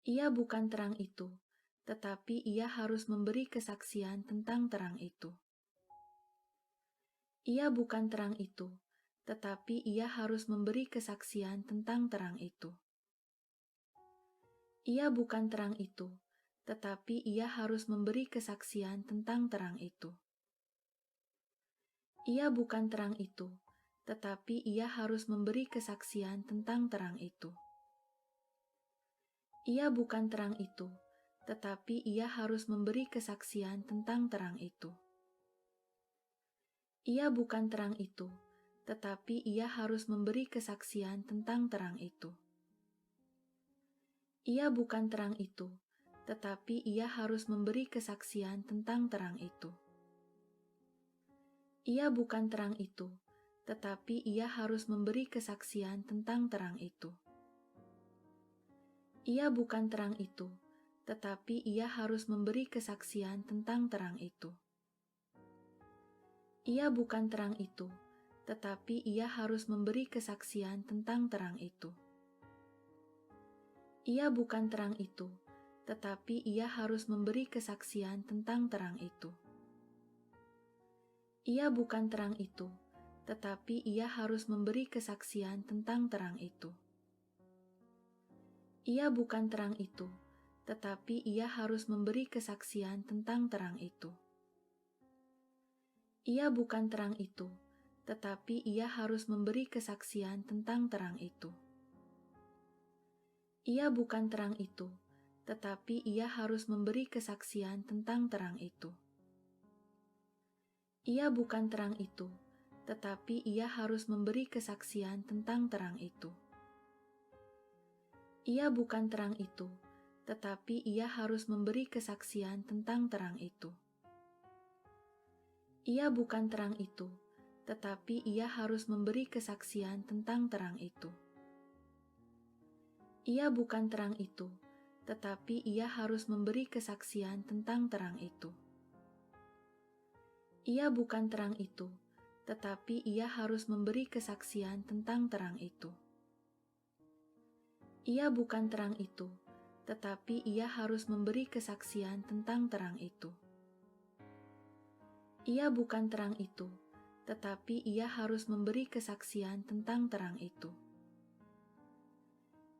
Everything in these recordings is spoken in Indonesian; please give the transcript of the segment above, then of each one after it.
Ia bukan terang itu, tetapi ia harus memberi kesaksian tentang terang itu. Ia bukan terang itu, tetapi ia harus memberi kesaksian tentang terang itu. Ia bukan terang itu, tetapi ia harus memberi kesaksian tentang terang itu. Ia bukan terang itu, tetapi ia harus memberi kesaksian tentang terang itu. Ia bukan terang itu, tetapi ia harus memberi kesaksian tentang terang itu. Ia bukan terang itu, tetapi ia harus memberi kesaksian tentang terang itu. Ia bukan terang itu, tetapi ia harus memberi kesaksian tentang terang itu. Ia bukan terang itu, tetapi ia harus memberi kesaksian tentang terang itu. Ia bukan terang itu, tetapi ia harus memberi kesaksian tentang terang itu. Ia bukan terang itu, tetapi ia harus memberi kesaksian tentang terang itu. Ia bukan terang itu, tetapi ia harus memberi kesaksian tentang terang itu. Ia bukan terang itu, tetapi ia harus memberi kesaksian tentang terang itu. Ia bukan terang itu, tetapi ia harus memberi kesaksian tentang terang itu. Ia bukan terang itu, tetapi ia harus memberi kesaksian tentang terang itu. Ia bukan terang itu, tetapi ia harus memberi kesaksian tentang terang itu. Ia bukan terang itu, tetapi ia harus memberi kesaksian tentang terang itu. Ia bukan terang itu, tetapi ia harus memberi kesaksian tentang terang itu. Ia bukan terang itu, tetapi ia harus memberi kesaksian tentang terang itu. Ia bukan terang itu, tetapi ia harus memberi kesaksian tentang terang itu. Ia bukan terang itu, tetapi ia harus memberi kesaksian tentang terang itu. Ia bukan terang itu, tetapi ia harus memberi kesaksian tentang terang itu. Ia bukan terang itu, tetapi ia harus memberi kesaksian tentang terang itu.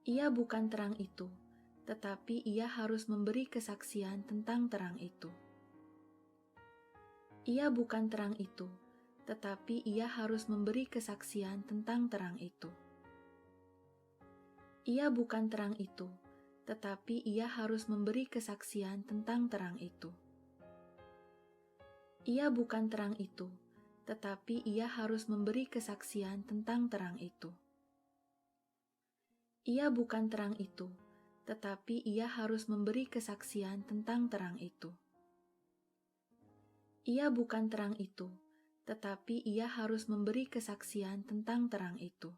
Ia bukan terang itu, tetapi ia harus memberi kesaksian tentang terang itu. Ia bukan terang itu, tetapi ia harus memberi kesaksian tentang terang itu. Ia bukan terang itu, tetapi ia harus memberi kesaksian tentang terang itu. Ia bukan terang itu, tetapi ia harus memberi kesaksian tentang terang itu. Ia bukan terang itu, tetapi ia harus memberi kesaksian tentang terang itu. Ia bukan terang itu, tetapi ia harus memberi kesaksian tentang terang itu.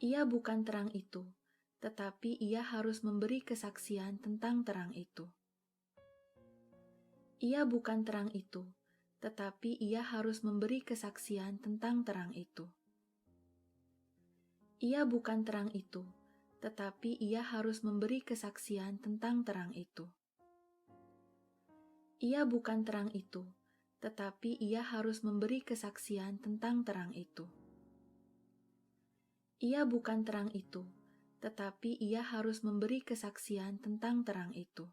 Ia bukan terang itu, tetapi ia harus memberi kesaksian tentang terang itu. Ia bukan terang itu, tetapi ia harus memberi kesaksian tentang terang itu. Ia bukan terang itu, tetapi ia harus memberi kesaksian tentang terang itu. Ia bukan terang itu, tetapi ia harus memberi kesaksian tentang terang itu. Ia bukan terang itu, tetapi ia harus memberi kesaksian tentang terang itu.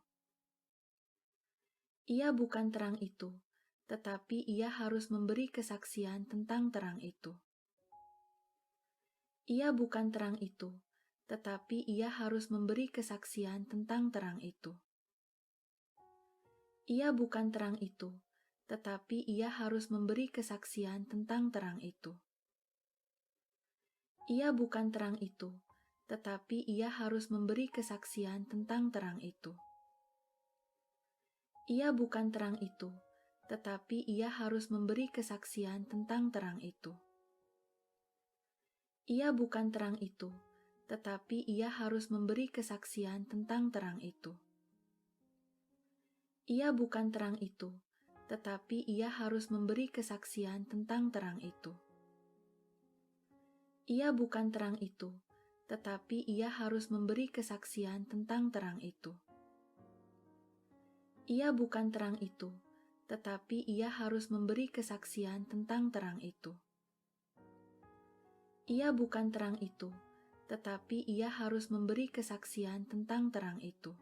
Ia bukan terang itu, tetapi ia harus memberi kesaksian tentang terang itu. Ia bukan terang itu, tetapi ia harus memberi kesaksian tentang terang itu. Ia bukan terang itu, tetapi ia harus memberi kesaksian tentang terang itu. Ia bukan terang itu, tetapi ia harus memberi kesaksian tentang terang itu. Ia bukan terang itu, tetapi ia harus memberi kesaksian tentang terang itu. Ia bukan terang itu, tetapi ia harus memberi kesaksian tentang terang itu. Ia bukan terang itu, tetapi ia harus memberi kesaksian tentang terang itu. Ia bukan terang itu, tetapi ia harus memberi kesaksian tentang terang itu. Ia bukan terang itu, tetapi ia harus memberi kesaksian tentang terang itu. Ia bukan terang itu, tetapi ia harus memberi kesaksian tentang terang itu.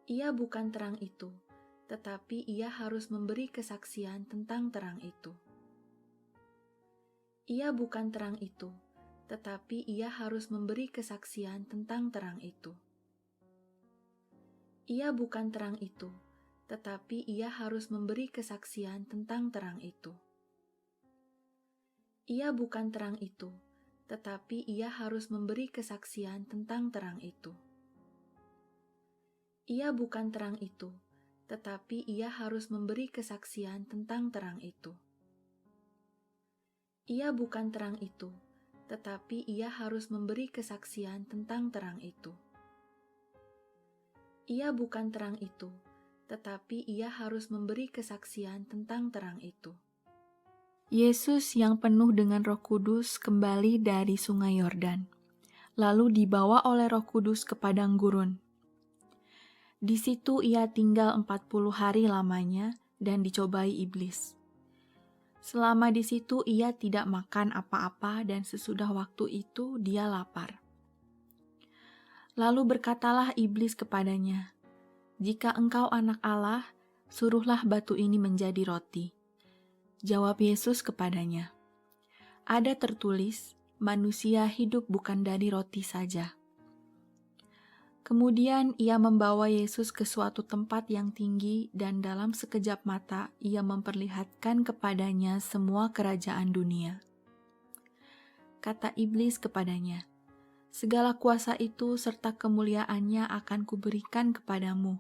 Ia bukan terang itu, tetapi ia harus memberi kesaksian tentang terang itu. Ia bukan terang itu, tetapi ia harus memberi kesaksian tentang terang itu. Ia bukan terang itu, tetapi ia harus memberi kesaksian tentang terang itu. Ia bukan terang itu, tetapi ia harus memberi kesaksian tentang terang itu. Ia bukan terang itu, tetapi ia harus memberi kesaksian tentang terang itu. Ia bukan terang itu, tetapi ia harus memberi kesaksian tentang terang itu. Ia bukan terang itu, tetapi ia harus memberi kesaksian tentang terang itu. Yesus yang penuh dengan Roh Kudus kembali dari Sungai Yordan, lalu dibawa oleh Roh Kudus ke padang gurun. Di situ ia tinggal 40 hari lamanya dan dicobai iblis. Selama di situ ia tidak makan apa-apa dan sesudah waktu itu dia lapar. Lalu berkatalah iblis kepadanya, "Jika engkau anak Allah, suruhlah batu ini menjadi roti." Jawab Yesus kepadanya, "Ada tertulis, manusia hidup bukan dari roti saja." Kemudian ia membawa Yesus ke suatu tempat yang tinggi dan dalam sekejap mata ia memperlihatkan kepadanya semua kerajaan dunia. Kata iblis kepadanya, "Segala kuasa itu serta kemuliaannya akan kuberikan kepadamu,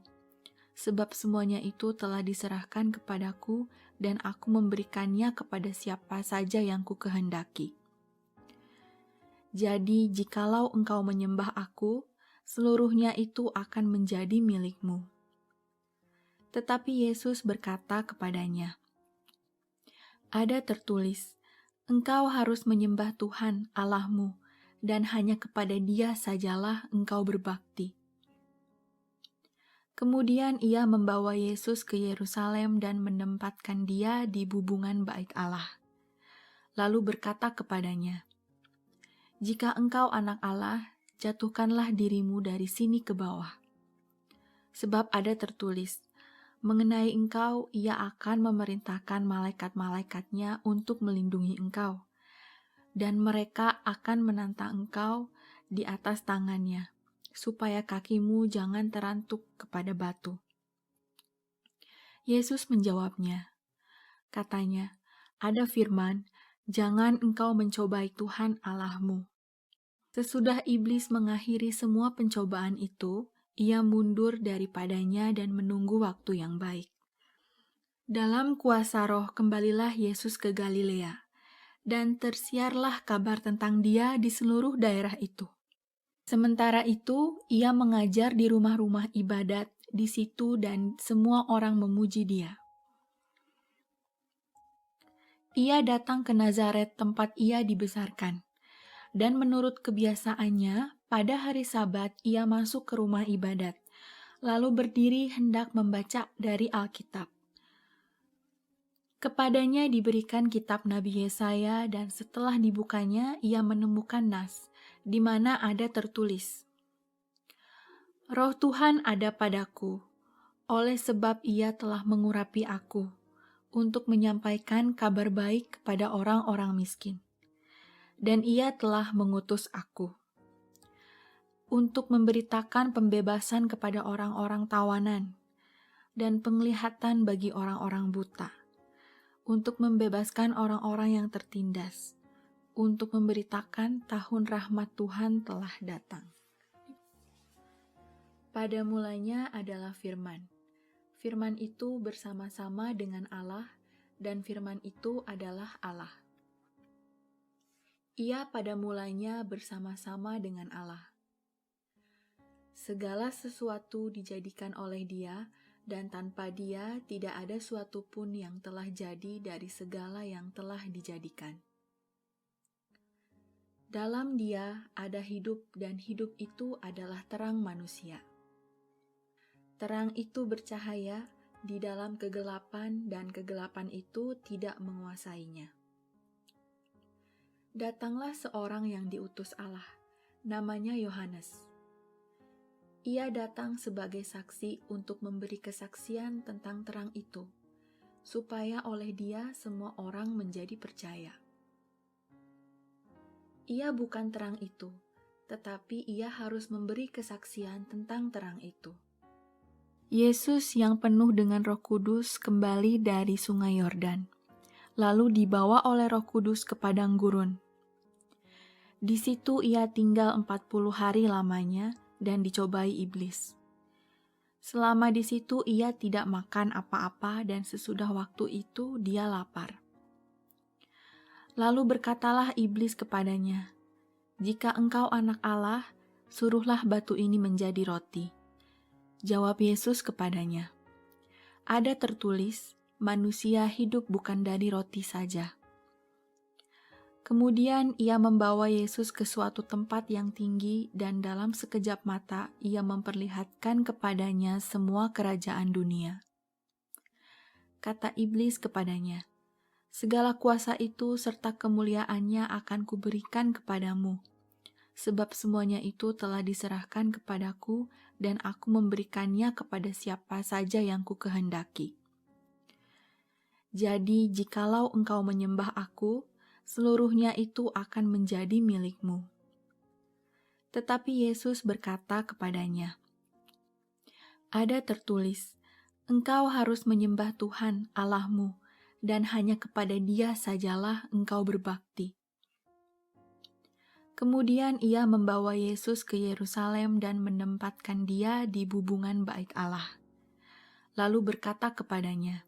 sebab semuanya itu telah diserahkan kepadaku dan aku memberikannya kepada siapa saja yang kukehendaki. Jadi jikalau engkau menyembah aku, seluruhnya itu akan menjadi milikmu." Tetapi Yesus berkata kepadanya, "Ada tertulis, engkau harus menyembah Tuhan Allahmu, dan hanya kepada Dia sajalah engkau berbakti." Kemudian ia membawa Yesus ke Yerusalem dan menempatkan dia di bubungan bait Allah. Lalu berkata kepadanya, "Jika engkau anak Allah, jatuhkanlah dirimu dari sini ke bawah. Sebab ada tertulis, mengenai engkau ia akan memerintahkan malaikat-malaikatnya untuk melindungi engkau, dan mereka akan menantang engkau di atas tangannya, supaya kakimu jangan terantuk kepada batu." Yesus menjawabnya, katanya, "Ada firman, jangan engkau mencobai Tuhan Allahmu." Sesudah iblis mengakhiri semua pencobaan itu, ia mundur daripadanya dan menunggu waktu yang baik. Dalam kuasa Roh kembalilah Yesus ke Galilea, dan tersiarlah kabar tentang dia di seluruh daerah itu. Sementara itu, ia mengajar di rumah-rumah ibadat di situ dan semua orang memuji dia. Ia datang ke Nazaret tempat ia dibesarkan. Dan menurut kebiasaannya, pada hari Sabat ia masuk ke rumah ibadat, lalu berdiri hendak membaca dari Alkitab. Kepadanya diberikan kitab Nabi Yesaya, dan setelah dibukanya ia menemukan nas, di mana ada tertulis, "Roh Tuhan ada padaku, oleh sebab ia telah mengurapi aku, untuk menyampaikan kabar baik kepada orang-orang miskin. Dan ia telah mengutus aku untuk memberitakan pembebasan kepada orang-orang tawanan dan penglihatan bagi orang-orang buta, untuk membebaskan orang-orang yang tertindas, untuk memberitakan tahun rahmat Tuhan telah datang." Pada mulanya adalah firman. Firman itu bersama-sama dengan Allah, dan firman itu adalah Allah. Ia pada mulanya bersama-sama dengan Allah. Segala sesuatu dijadikan oleh Dia, dan tanpa Dia tidak ada suatu pun yang telah jadi dari segala yang telah dijadikan. Dalam Dia ada hidup dan hidup itu adalah terang manusia. Terang itu bercahaya di dalam kegelapan dan kegelapan itu tidak menguasainya. Datanglah seorang yang diutus Allah, namanya Yohanes. Ia datang sebagai saksi untuk memberi kesaksian tentang terang itu, supaya oleh dia semua orang menjadi percaya. Ia bukan terang itu, tetapi ia harus memberi kesaksian tentang terang itu. Yesus yang penuh dengan Roh Kudus kembali dari Sungai Yordan, lalu dibawa oleh Roh Kudus ke padang gurun. Di situ ia tinggal 40 hari lamanya dan dicobai iblis. Selama di situ ia tidak makan apa-apa dan sesudah waktu itu dia lapar. Lalu berkatalah iblis kepadanya, "Jika engkau anak Allah, suruhlah batu ini menjadi roti." Jawab Yesus kepadanya, "Ada tertulis, manusia hidup bukan dari roti saja." Kemudian ia membawa Yesus ke suatu tempat yang tinggi dan dalam sekejap mata ia memperlihatkan kepadanya semua kerajaan dunia. Kata iblis kepadanya, "Segala kuasa itu serta kemuliaannya akan kuberikan kepadamu, sebab semuanya itu telah diserahkan kepadaku dan aku memberikannya kepada siapa saja yang kukehendaki. Jadi jikalau engkau menyembah aku, seluruhnya itu akan menjadi milikmu." Tetapi Yesus berkata kepadanya, "Ada tertulis, engkau harus menyembah Tuhan Allahmu, dan hanya kepada Dia sajalah engkau berbakti." Kemudian ia membawa Yesus ke Yerusalem dan menempatkan dia di bubungan bait Allah. Lalu berkata kepadanya,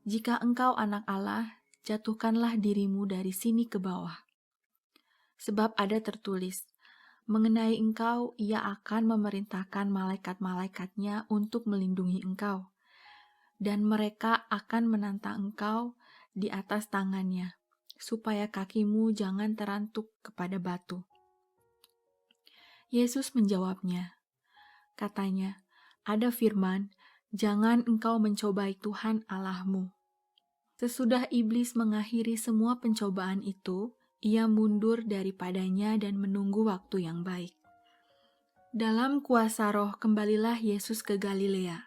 "Jika engkau anak Allah, jatuhkanlah dirimu dari sini ke bawah. Sebab ada tertulis, mengenai engkau ia akan memerintahkan malaikat-malaikatnya untuk melindungi engkau, dan mereka akan menantang engkau di atas tangannya, supaya kakimu jangan terantuk kepada batu." Yesus menjawabnya, katanya, "Ada firman, jangan engkau mencobai Tuhan Allahmu." Sesudah iblis mengakhiri semua pencobaan itu, ia mundur daripadanya dan menunggu waktu yang baik. Dalam kuasa Roh kembalilah Yesus ke Galilea,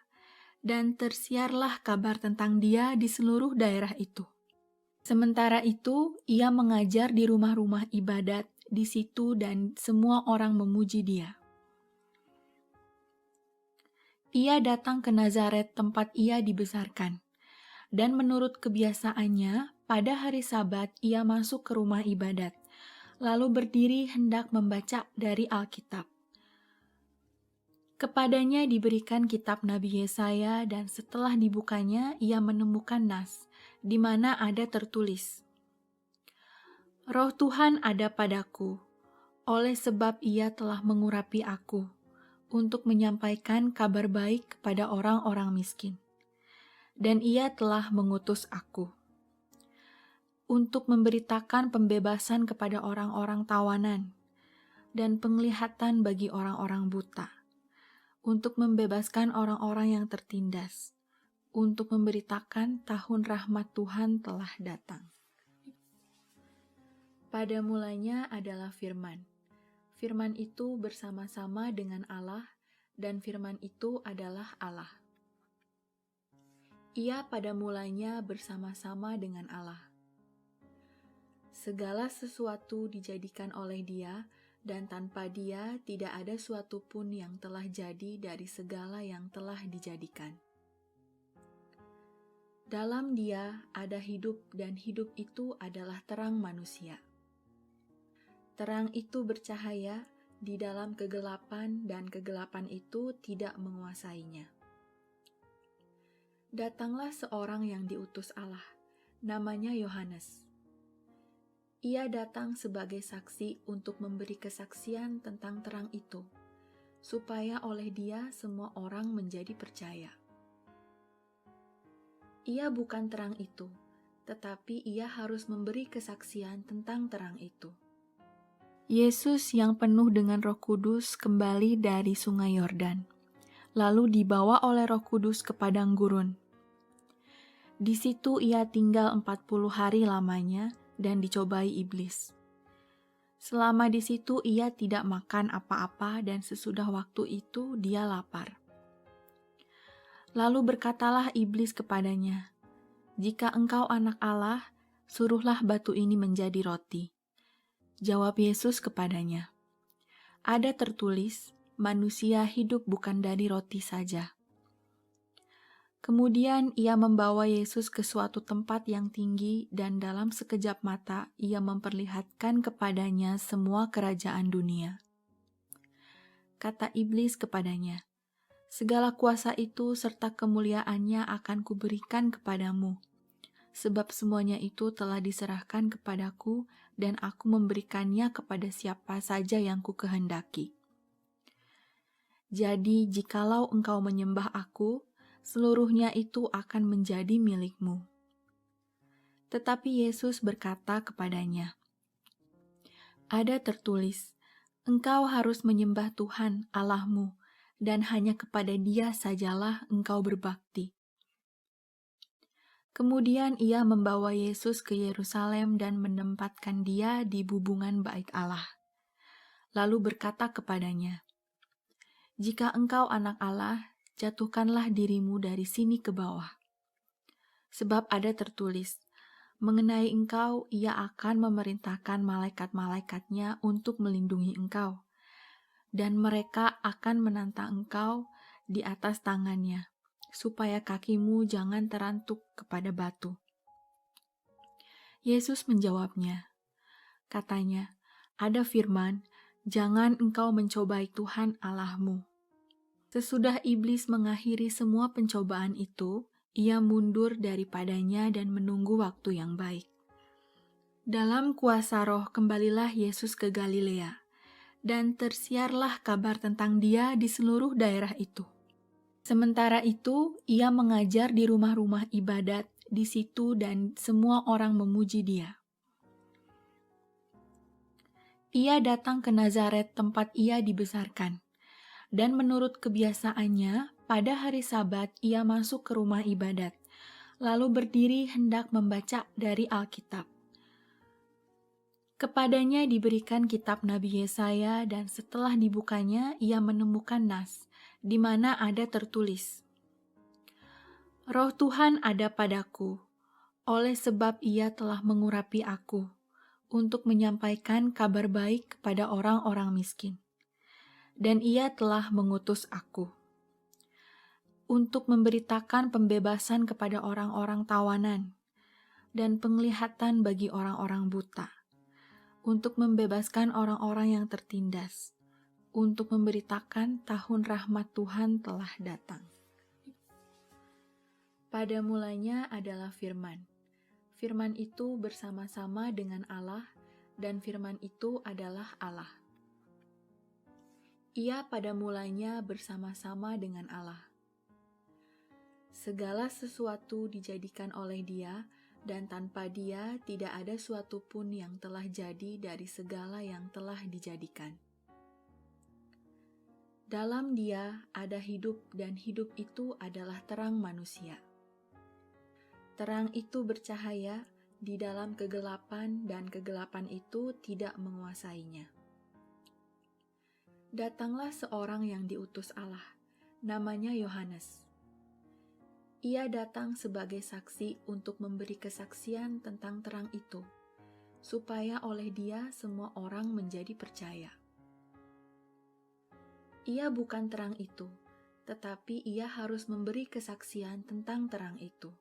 dan tersiarlah kabar tentang Dia di seluruh daerah itu. Sementara itu, ia mengajar di rumah-rumah ibadat di situ dan semua orang memuji Dia. Ia datang ke Nazaret tempat ia dibesarkan. Dan menurut kebiasaannya, pada hari Sabat ia masuk ke rumah ibadat, lalu berdiri hendak membaca dari Alkitab. Kepadanya diberikan kitab Nabi Yesaya dan setelah dibukanya ia menemukan nas, di mana ada tertulis, "Roh Tuhan ada padaku, oleh sebab ia telah mengurapi aku, untuk menyampaikan kabar baik kepada orang-orang miskin. Dan ia telah mengutus aku untuk memberitakan pembebasan kepada orang-orang tawanan dan penglihatan bagi orang-orang buta, untuk membebaskan orang-orang yang tertindas, untuk memberitakan tahun rahmat Tuhan telah datang." Pada mulanya adalah firman. Firman itu bersama-sama dengan Allah, dan firman itu adalah Allah. Ia pada mulanya bersama-sama dengan Allah. Segala sesuatu dijadikan oleh Dia, dan tanpa Dia tidak ada suatu pun yang telah jadi dari segala yang telah dijadikan. Dalam Dia ada hidup dan hidup itu adalah terang manusia. Terang itu bercahaya di dalam kegelapan dan kegelapan itu tidak menguasainya. Datanglah seorang yang diutus Allah, namanya Yohanes. Ia datang sebagai saksi untuk memberi kesaksian tentang terang itu, supaya oleh dia semua orang menjadi percaya. Ia bukan terang itu, tetapi ia harus memberi kesaksian tentang terang itu. Yesus yang penuh dengan Roh Kudus kembali dari Sungai Yordan, lalu dibawa oleh Roh Kudus ke padang gurun. Di situ ia tinggal 40 hari lamanya dan dicobai iblis. Selama di situ ia tidak makan apa-apa dan sesudah waktu itu dia lapar. Lalu berkatalah iblis kepadanya, "Jika engkau anak Allah, suruhlah batu ini menjadi roti." Jawab Yesus kepadanya, "Ada tertulis, manusia hidup bukan dari roti saja." Kemudian ia membawa Yesus ke suatu tempat yang tinggi dan dalam sekejap mata ia memperlihatkan kepadanya semua kerajaan dunia. Kata iblis kepadanya, "Segala kuasa itu serta kemuliaannya akan kuberikan kepadamu, sebab semuanya itu telah diserahkan kepadaku dan aku memberikannya kepada siapa saja yang kukehendaki. Jadi jikalau engkau menyembah aku, seluruhnya itu akan menjadi milikmu." Tetapi Yesus berkata kepadanya, "Ada tertulis, engkau harus menyembah Tuhan Allahmu, dan hanya kepada Dia sajalah engkau berbakti." Kemudian ia membawa Yesus ke Yerusalem dan menempatkan dia di bubungan bait Allah. Lalu berkata kepadanya, "Jika engkau anak Allah, jatuhkanlah dirimu dari sini ke bawah. Sebab ada tertulis, mengenai engkau ia akan memerintahkan malaikat-malaikatnya untuk melindungi engkau, dan mereka akan menantang engkau di atas tangannya, supaya kakimu jangan terantuk kepada batu." Yesus menjawabnya, katanya, "Ada firman, jangan engkau mencobai Tuhan Allahmu." Sesudah iblis mengakhiri semua pencobaan itu, ia mundur daripadanya dan menunggu waktu yang baik. Dalam kuasa Roh kembalilah Yesus ke Galilea, dan tersiarlah kabar tentang dia di seluruh daerah itu. Sementara itu, ia mengajar di rumah-rumah ibadat di situ dan semua orang memuji dia. Ia datang ke Nazaret tempat ia dibesarkan, dan menurut kebiasaannya, pada hari Sabat ia masuk ke rumah ibadat, lalu berdiri hendak membaca dari Alkitab. Kepadanya diberikan kitab Nabi Yesaya, dan setelah dibukanya ia menemukan nas, di mana ada tertulis, "Roh Tuhan ada padaku, oleh sebab ia telah mengurapi aku, untuk menyampaikan kabar baik kepada orang-orang miskin. Dan ia telah mengutus aku, untuk memberitakan pembebasan kepada orang-orang tawanan, dan penglihatan bagi orang-orang buta, untuk membebaskan orang-orang yang tertindas, untuk memberitakan tahun rahmat Tuhan telah datang." Pada mulanya adalah firman. Firman itu bersama-sama dengan Allah, dan firman itu adalah Allah. Ia pada mulanya bersama-sama dengan Allah. Segala sesuatu dijadikan oleh Dia, dan tanpa Dia tidak ada suatu pun yang telah jadi dari segala yang telah dijadikan. Dalam Dia ada hidup, dan hidup itu adalah terang manusia. Terang itu bercahaya di dalam kegelapan, dan kegelapan itu tidak menguasainya. Datanglah seorang yang diutus Allah, namanya Yohanes. Ia datang sebagai saksi untuk memberi kesaksian tentang terang itu, supaya oleh dia semua orang menjadi percaya. Ia bukan terang itu, tetapi ia harus memberi kesaksian tentang terang itu.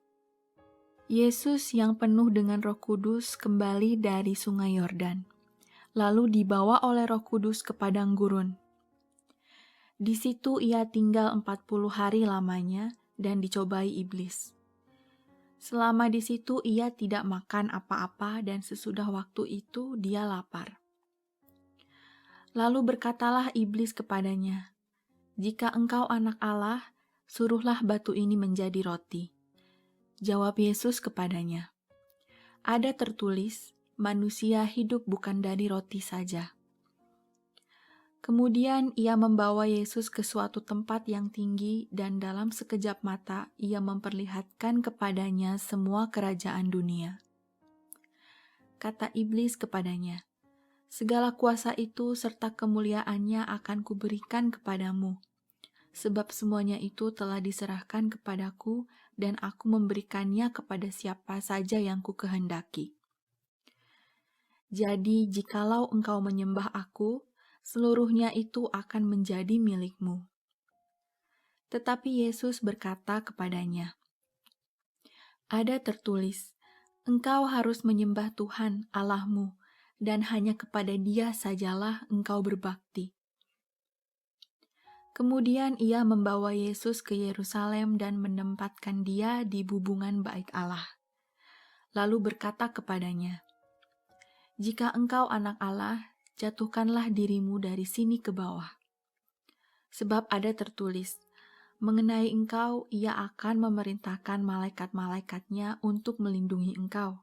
Yesus yang penuh dengan Roh Kudus kembali dari Sungai Yordan, lalu dibawa oleh Roh Kudus ke padang gurun. Di situ ia tinggal 40 hari lamanya dan dicobai iblis. Selama di situ ia tidak makan apa-apa dan sesudah waktu itu dia lapar. Lalu berkatalah iblis kepadanya, "Jika engkau anak Allah, suruhlah batu ini menjadi roti." Jawab Yesus kepadanya, "Ada tertulis, manusia hidup bukan dari roti saja." Kemudian ia membawa Yesus ke suatu tempat yang tinggi dan dalam sekejap mata ia memperlihatkan kepadanya semua kerajaan dunia. Kata iblis kepadanya, "Segala kuasa itu serta kemuliaannya akan kuberikan kepadamu, sebab semuanya itu telah diserahkan kepadaku dan aku memberikannya kepada siapa saja yang kukehendaki. Jadi jikalau engkau menyembah aku, seluruhnya itu akan menjadi milikmu." Tetapi Yesus berkata kepadanya, "Ada tertulis, engkau harus menyembah Tuhan Allahmu, dan hanya kepada Dia sajalah engkau berbakti." Kemudian ia membawa Yesus ke Yerusalem dan menempatkan dia di bubungan bait Allah. Lalu berkata kepadanya, "Jika engkau anak Allah, jatuhkanlah dirimu dari sini ke bawah. Sebab ada tertulis, mengenai engkau ia akan memerintahkan malaikat-malaikatnya untuk melindungi engkau,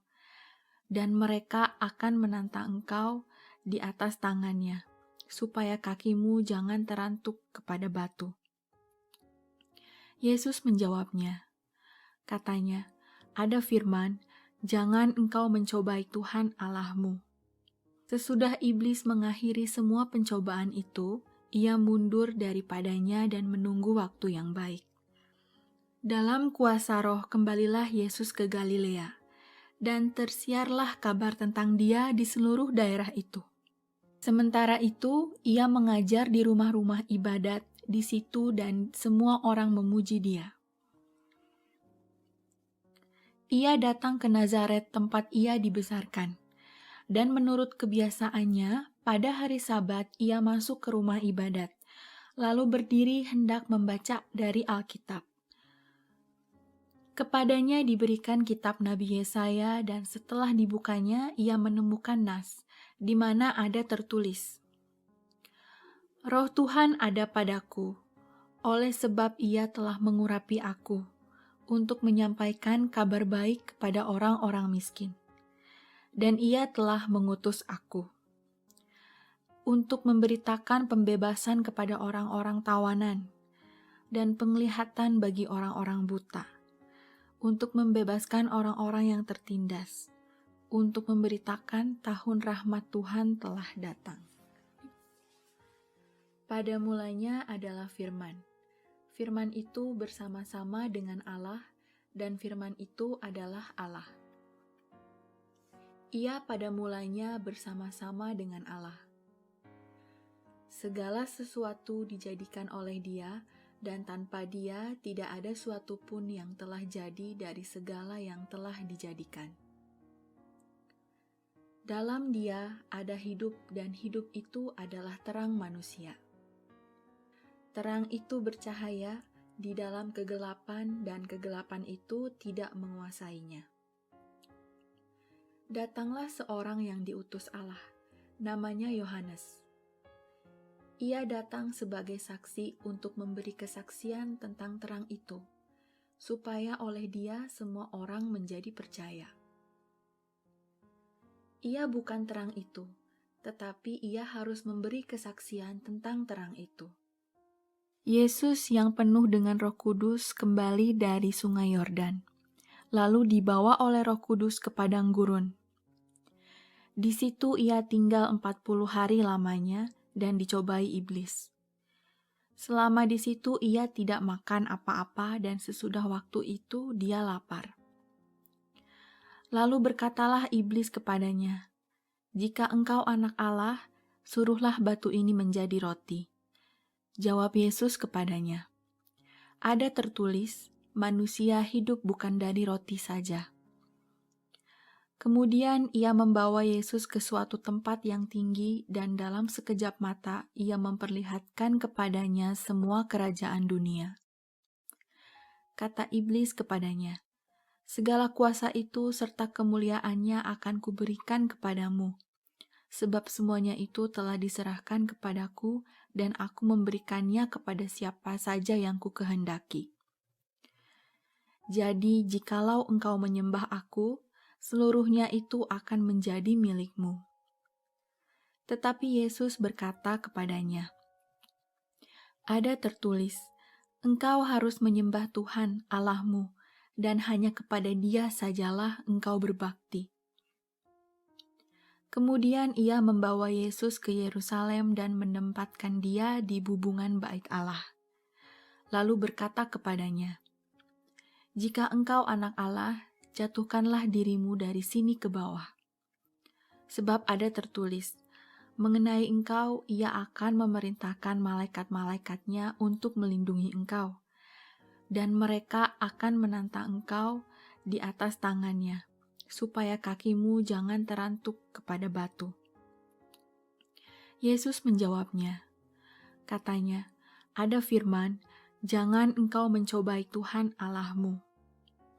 dan mereka akan menantang engkau di atas tangannya, supaya kakimu jangan terantuk kepada batu." Yesus menjawabnya, katanya, "Ada firman, jangan engkau mencobai Tuhan Allahmu." Sesudah iblis mengakhiri semua pencobaan itu, ia mundur daripadanya dan menunggu waktu yang baik. Dalam kuasa Roh kembalilah Yesus ke Galilea, dan tersiarlah kabar tentang Dia di seluruh daerah itu. Sementara itu, ia mengajar di rumah-rumah ibadat di situ dan semua orang memuji Dia. Ia datang ke Nazaret tempat ia dibesarkan, dan menurut kebiasaannya, pada hari Sabat ia masuk ke rumah ibadat, lalu berdiri hendak membaca dari Alkitab. Kepadanya diberikan kitab Nabi Yesaya, dan setelah dibukanya ia menemukan nas, di mana ada tertulis, "Roh Tuhan ada padaku, oleh sebab Ia telah mengurapi aku, untuk menyampaikan kabar baik kepada orang-orang miskin. Dan Ia telah mengutus aku untuk memberitakan pembebasan kepada orang-orang tawanan, dan penglihatan bagi orang-orang buta, untuk membebaskan orang-orang yang tertindas, untuk memberitakan tahun rahmat Tuhan telah datang." Pada mulanya adalah firman. Firman itu bersama-sama dengan Allah, dan firman itu adalah Allah. Ia pada mulanya bersama-sama dengan Allah. Segala sesuatu dijadikan oleh Dia, dan tanpa Dia tidak ada suatu pun yang telah jadi dari segala yang telah dijadikan. Dalam Dia ada hidup, dan hidup itu adalah terang manusia. Terang itu bercahaya di dalam kegelapan, dan kegelapan itu tidak menguasainya. Datanglah seorang yang diutus Allah, namanya Yohanes. Ia datang sebagai saksi untuk memberi kesaksian tentang terang itu, supaya oleh Dia semua orang menjadi percaya. Ia bukan terang itu, tetapi ia harus memberi kesaksian tentang terang itu. Yesus yang penuh dengan Roh Kudus kembali dari Sungai Yordan, lalu dibawa oleh Roh Kudus ke padang gurun. Di situ ia tinggal 40 hari lamanya dan dicobai iblis. Selama di situ ia tidak makan apa-apa, dan sesudah waktu itu dia lapar. Lalu berkatalah iblis kepadanya, "Jika engkau anak Allah, suruhlah batu ini menjadi roti." Jawab Yesus kepadanya, "Ada tertulis, manusia hidup bukan dari roti saja." Kemudian ia membawa Yesus ke suatu tempat yang tinggi, dan dalam sekejap mata ia memperlihatkan kepadanya semua kerajaan dunia. Kata iblis kepadanya, "Segala kuasa itu serta kemuliaannya akan kuberikan kepadamu, sebab semuanya itu telah diserahkan kepadaku, dan aku memberikannya kepada siapa saja yang kukehendaki. Jadi jikalau engkau menyembah aku, seluruhnya itu akan menjadi milikmu." Tetapi Yesus berkata kepadanya, "Ada tertulis, engkau harus menyembah Tuhan Allahmu, dan hanya kepada Dia sajalah engkau berbakti." Kemudian ia membawa Yesus ke Yerusalem dan menempatkan dia di bubungan bait Allah. Lalu berkata kepadanya, "Jika engkau anak Allah, jatuhkanlah dirimu dari sini ke bawah. Sebab ada tertulis, mengenai engkau ia akan memerintahkan malaikat-malaikatnya untuk melindungi engkau, dan mereka akan menantang engkau di atas tangannya, supaya kakimu jangan terantuk kepada batu." Yesus menjawabnya, katanya, "Ada firman, jangan engkau mencobai Tuhan Allahmu."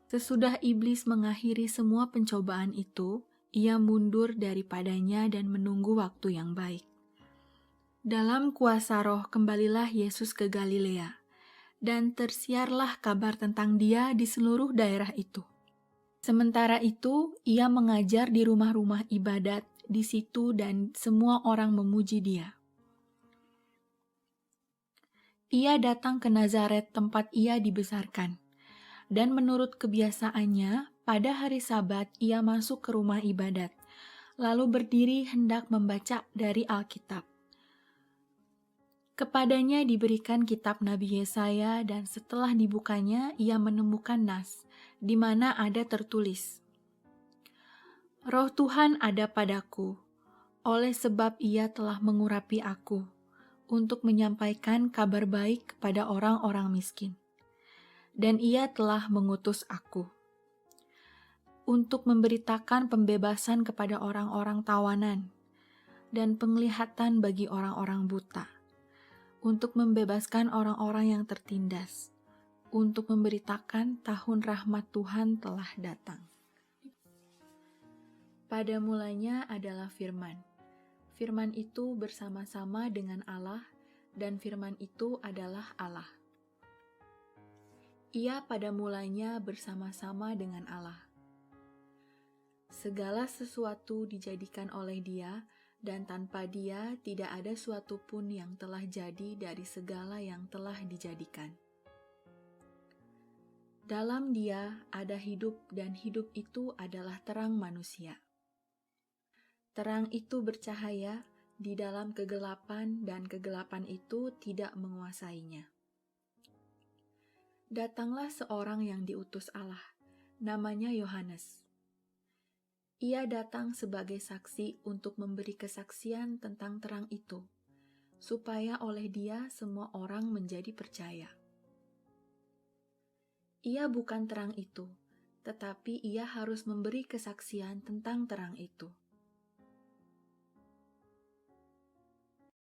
Sesudah iblis mengakhiri semua pencobaan itu, ia mundur daripadanya dan menunggu waktu yang baik. Dalam kuasa Roh kembalilah Yesus ke Galilea, dan tersiarlah kabar tentang Dia di seluruh daerah itu. Sementara itu, ia mengajar di rumah-rumah ibadat di situ dan semua orang memuji Dia. Ia datang ke Nazaret tempat ia dibesarkan, dan menurut kebiasaannya, pada hari Sabat ia masuk ke rumah ibadat, lalu berdiri hendak membaca dari Alkitab. Kepadanya diberikan kitab Nabi Yesaya, dan setelah dibukanya ia menemukan nas, di mana ada tertulis, "Roh Tuhan ada padaku, oleh sebab Ia telah mengurapi aku, untuk menyampaikan kabar baik kepada orang-orang miskin. Dan Ia telah mengutus aku untuk memberitakan pembebasan kepada orang-orang tawanan, dan penglihatan bagi orang-orang buta, untuk membebaskan orang-orang yang tertindas, untuk memberitakan tahun rahmat Tuhan telah datang." Pada mulanya adalah firman. Firman itu bersama-sama dengan Allah, dan firman itu adalah Allah. Ia pada mulanya bersama-sama dengan Allah. Segala sesuatu dijadikan oleh Dia, dan tanpa Dia tidak ada suatu pun yang telah jadi dari segala yang telah dijadikan. Dalam Dia ada hidup, dan hidup itu adalah terang manusia. Terang itu bercahaya di dalam kegelapan, dan kegelapan itu tidak menguasainya. Datanglah seorang yang diutus Allah, namanya Yohanes. Ia datang sebagai saksi untuk memberi kesaksian tentang terang itu, supaya oleh Dia semua orang menjadi percaya. Ia bukan terang itu, tetapi ia harus memberi kesaksian tentang terang itu,